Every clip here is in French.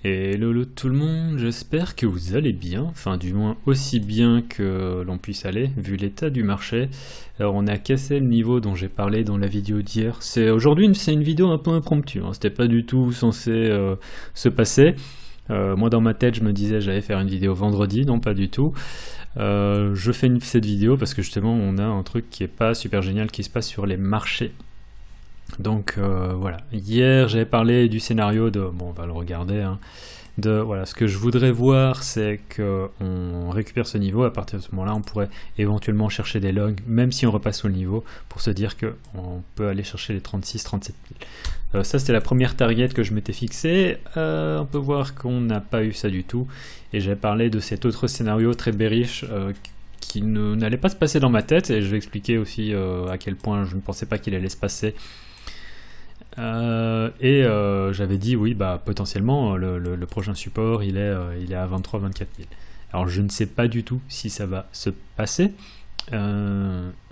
Hello tout le monde, j'espère que vous allez bien, enfin du moins aussi bien que l'on puisse aller, vu l'état du marché. Alors on a cassé le niveau dont j'ai parlé dans la vidéo d'hier. Aujourd'hui c'est une vidéo un peu impromptue, hein. C'était pas du tout censé se passer. Moi dans ma tête je me disais j'allais faire une vidéo vendredi, non pas du tout. Je fais cette vidéo parce que justement on a un truc qui est pas super génial qui se passe sur les marchés. Donc voilà, hier j'avais parlé du scénario de, bon on va le regarder, hein, de voilà, ce que je voudrais voir c'est qu'on récupère ce niveau. À partir de ce moment là on pourrait éventuellement chercher des logs, même si on repasse au niveau, pour se dire qu'on peut aller chercher les 36-37 000. Ça c'était la première target que je m'étais fixée. On peut voir qu'on n'a pas eu ça du tout, et j'avais parlé de cet autre scénario très bearish qui n'allait pas se passer dans ma tête, et je vais expliquer aussi à quel point je ne pensais pas qu'il allait se passer. J'avais dit oui, bah potentiellement le prochain support il est à 23-24 000. Alors je ne sais pas du tout si ça va se passer,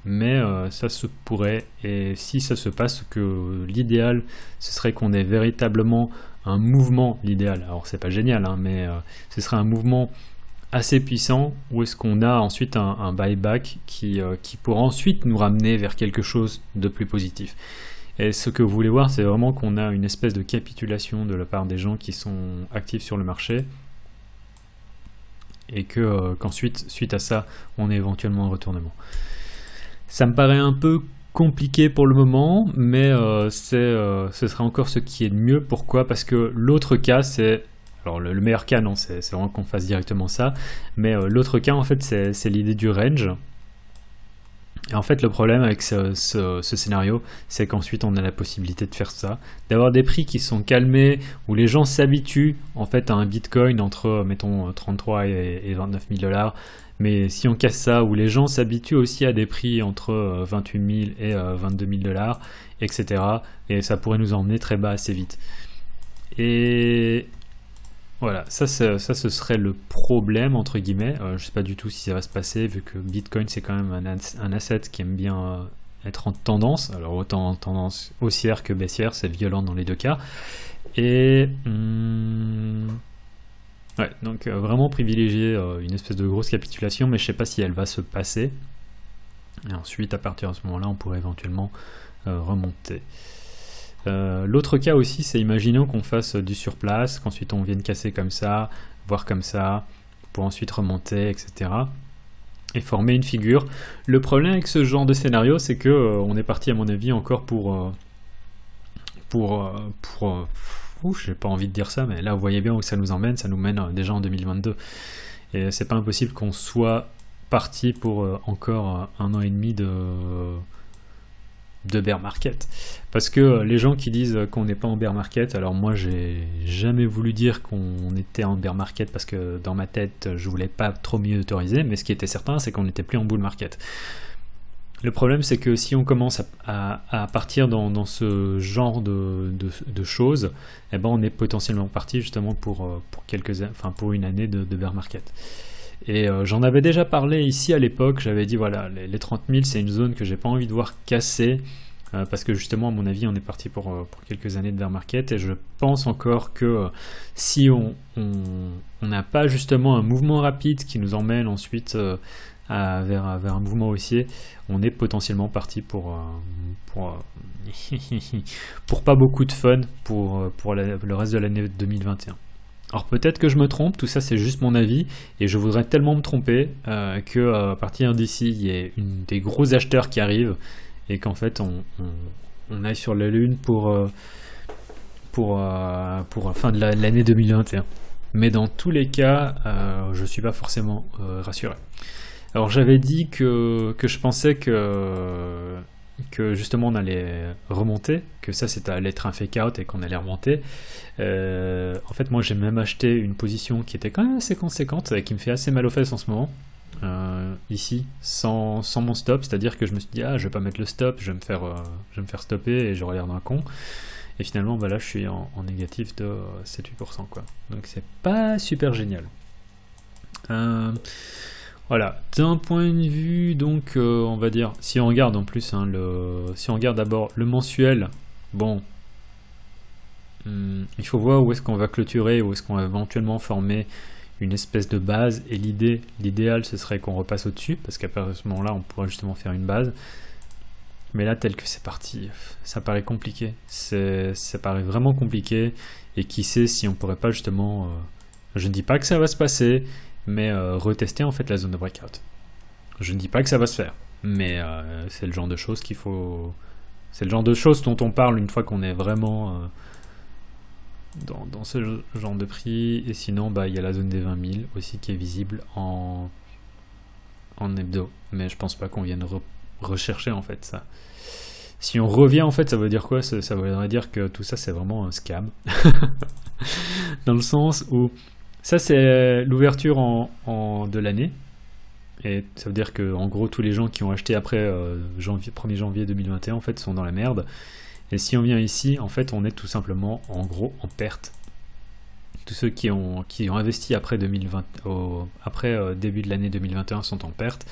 mais ça se pourrait, et si ça se passe, que l'idéal ce serait qu'on ait véritablement un mouvement, l'idéal, alors c'est pas génial, hein, mais ce serait un mouvement assez puissant, où est-ce qu'on a ensuite un buyback qui pourra ensuite nous ramener vers quelque chose de plus positif. Et ce que vous voulez voir, c'est vraiment qu'on a une espèce de capitulation de la part des gens qui sont actifs sur le marché, et qu'ensuite, suite à ça, on ait éventuellement un retournement. Ça me paraît un peu compliqué pour le moment, mais ce sera encore ce qui est de mieux. Pourquoi ? Parce que l'autre cas, c'est... Alors le meilleur cas, non, c'est vraiment qu'on fasse directement ça, mais l'autre cas, en fait, c'est l'idée du range. Et en fait, le problème avec ce scénario, c'est qu'ensuite on a la possibilité de faire ça, d'avoir des prix qui sont calmés, où les gens s'habituent en fait à un bitcoin entre, mettons, 33 et 29 000 $. Mais si on casse ça, où les gens s'habituent aussi à des prix entre 28 000 et 22 000 $, etc. Et ça pourrait nous emmener très bas assez vite. Et voilà, ça ce serait le problème, entre guillemets. Je sais pas du tout si ça va se passer, vu que Bitcoin c'est quand même un asset qui aime bien être en tendance. Alors autant en tendance haussière que baissière, c'est violent dans les deux cas. Et ouais, donc vraiment privilégier une espèce de grosse capitulation, mais je sais pas si elle va se passer. Et ensuite, à partir de ce moment-là, on pourrait éventuellement remonter. L'autre cas aussi, c'est imaginons qu'on fasse du surplace, qu'ensuite on vienne casser comme ça, voire comme ça, pour ensuite remonter, etc. et former une figure. Le problème avec ce genre de scénario, c'est que on est parti, à mon avis, encore j'ai pas envie de dire ça, mais là vous voyez bien où ça nous emmène. Ça nous mène déjà en 2022, et c'est pas impossible qu'on soit parti pour encore un an et demi de bear market, parce que les gens qui disent qu'on n'est pas en bear market, alors moi j'ai jamais voulu dire qu'on était en bear market, parce que dans ma tête je voulais pas trop m'y autoriser, mais ce qui était certain c'est qu'on n'était plus en bull market. Le problème c'est que si on commence à partir dans ce genre de choses, eh ben on est potentiellement parti justement pour une année de bear market. Et j'en avais déjà parlé ici à l'époque. J'avais dit voilà, les 30 000 c'est une zone que j'ai pas envie de voir casser, parce que justement à mon avis on est parti pour quelques années de bear market, et je pense encore que si on n'a pas justement un mouvement rapide qui nous emmène ensuite vers un mouvement haussier, on est potentiellement parti pour pas beaucoup de fun pour le reste de l'année 2021. Alors peut-être que je me trompe, tout ça c'est juste mon avis, et je voudrais tellement me tromper qu'à partir d'ici il y ait des gros acheteurs qui arrivent, et qu'en fait on aille sur la lune pour fin de l'année 2021. Mais dans tous les cas, je suis pas forcément rassuré. Alors j'avais dit que je pensais que justement on allait remonter, que ça allait être un fake out et qu'on allait remonter. En fait moi j'ai même acheté une position qui était quand même assez conséquente et qui me fait assez mal aux fesses en ce moment, ici, sans mon stop. C'est-à-dire que je me suis dit je vais pas mettre le stop, je vais me faire stopper et je regarde un con, et finalement là je suis en négatif de 7-8%, quoi. Donc c'est pas super génial. Voilà, d'un point de vue, donc on va dire, si on regarde en plus, si on regarde d'abord le mensuel, bon, il faut voir où est-ce qu'on va clôturer, où est-ce qu'on va éventuellement former une espèce de base, et l'idéal ce serait qu'on repasse au-dessus, parce qu'à ce moment-là on pourrait justement faire une base. Mais là, tel que c'est parti, ça paraît compliqué. Ça paraît vraiment compliqué, et qui sait si on pourrait pas justement, je ne dis pas que ça va se passer, mais retester en fait la zone de breakout. Je ne dis pas que ça va se faire, mais c'est le genre de choses qu'il faut... C'est le genre de choses dont on parle une fois qu'on est vraiment dans ce genre de prix. Et sinon, il y a la zone des 20 000 aussi qui est visible en hebdo. Mais je pense pas qu'on vienne rechercher en fait ça. Si on revient en fait, ça veut dire quoi? Ça voudrait dire que tout ça c'est vraiment un scam. Dans le sens où ça c'est l'ouverture de l'année. Et ça veut dire que en gros tous les gens qui ont acheté après 1er janvier 2021 en fait sont dans la merde. Et si on vient ici, en fait on est tout simplement en gros en perte. Tous ceux qui ont investi après 2020, après début de l'année 2021 sont en perte.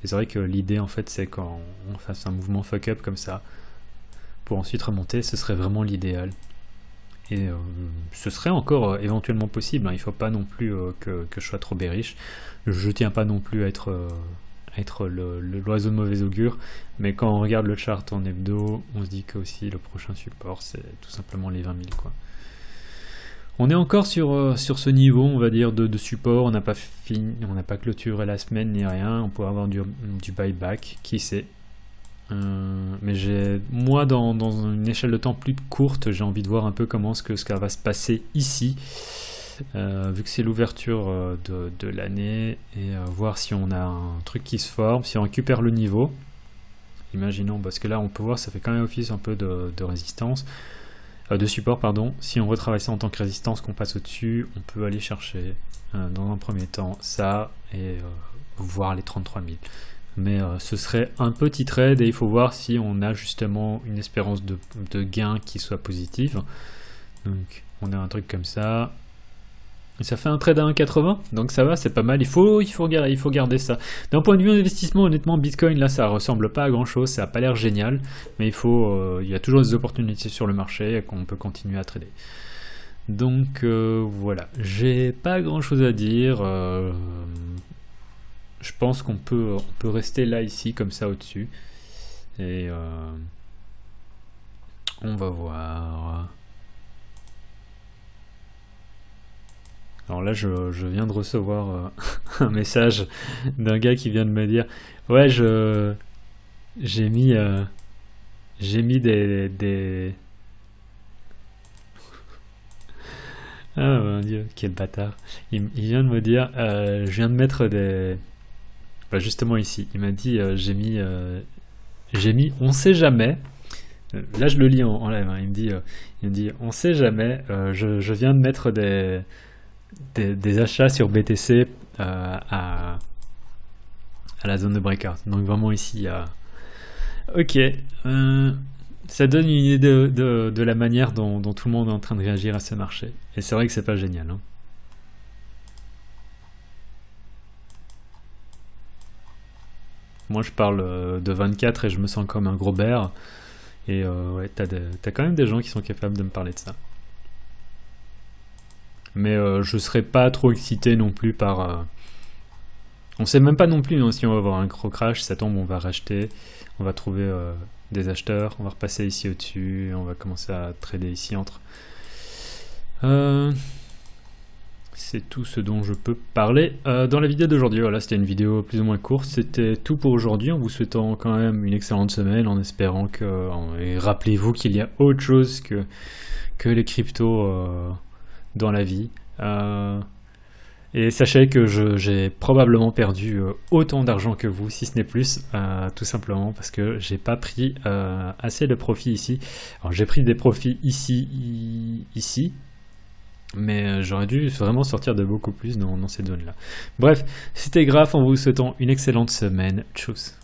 Et c'est vrai que l'idée en fait c'est qu'on fasse un mouvement fuck up comme ça pour ensuite remonter, ce serait vraiment l'idéal. Et ce serait encore éventuellement possible, hein. Il ne faut pas non plus que je sois trop bearish. Je tiens pas non plus à être l'oiseau de mauvais augure, mais quand on regarde le chart en hebdo, on se dit que aussi le prochain support c'est tout simplement les 20 000 quoi. On est encore sur ce niveau, on va dire, de support. On n'a pas fini, on n'a pas clôturé la semaine ni rien. On pourrait avoir du buyback, qui sait. Mais moi, dans une échelle de temps plus courte, j'ai envie de voir un peu comment ce que va se passer ici, vu que c'est l'ouverture de l'année, et voir si on a un truc qui se forme, si on récupère le niveau. Imaginons, parce que là, on peut voir, ça fait quand même office un peu de résistance. De support, pardon. Si on retravaille ça en tant que résistance, qu'on passe au-dessus, on peut aller chercher dans un premier temps ça et voir les 33 000. Mais ce serait un petit trade et il faut voir si on a justement une espérance de gain qui soit positive. Donc on a un truc comme ça. Et ça fait un trade à 1,80, donc ça va, c'est pas mal. Il faut garder ça. D'un point de vue investissement, honnêtement, Bitcoin, là, ça ressemble pas à grand chose, ça a pas l'air génial, mais il y a toujours des opportunités sur le marché et qu'on peut continuer à trader. Donc voilà, j'ai pas grand chose à dire. Je pense qu'on peut rester là, ici, comme ça, au-dessus. Et on va voir. Alors là, je viens de recevoir un message d'un gars qui vient de me dire « Ouais, j'ai mis des... » Ah mon Dieu, quel bâtard. Il vient de me dire « Je viens de mettre des... » justement ici, il m'a dit « J'ai mis on sait jamais ». Là, je le lis en live, hein. Il me dit « On sait jamais, je viens de mettre des achats sur BTC à la zone de breakout. » Donc vraiment ici, il y a... Ok, ça donne une idée de la manière dont tout le monde est en train de réagir à ce marché. Et c'est vrai que c'est pas génial, hein. Moi je parle de 24 et je me sens comme un gros bear. Et ouais, t'as quand même des gens qui sont capables de me parler de ça. Mais je serais pas trop excité non plus par... On sait même pas non plus, hein, si on va avoir un gros crash, ça tombe, on va racheter, on va trouver des acheteurs, on va repasser ici au-dessus, on va commencer à trader ici entre... C'est tout ce dont je peux parler dans la vidéo d'aujourd'hui. Voilà, c'était une vidéo plus ou moins courte, c'était tout pour aujourd'hui, en vous souhaitant quand même une excellente semaine, en espérant que... Et rappelez-vous qu'il y a autre chose que les cryptos dans la vie. Et sachez que j'ai probablement perdu autant d'argent que vous, si ce n'est plus, tout simplement parce que j'ai pas pris assez de profits ici. Alors j'ai pris des profits ici, mais j'aurais dû vraiment sortir de beaucoup plus dans cette zone-là. Bref, c'était Graph en vous souhaitant une excellente semaine. Tchuss.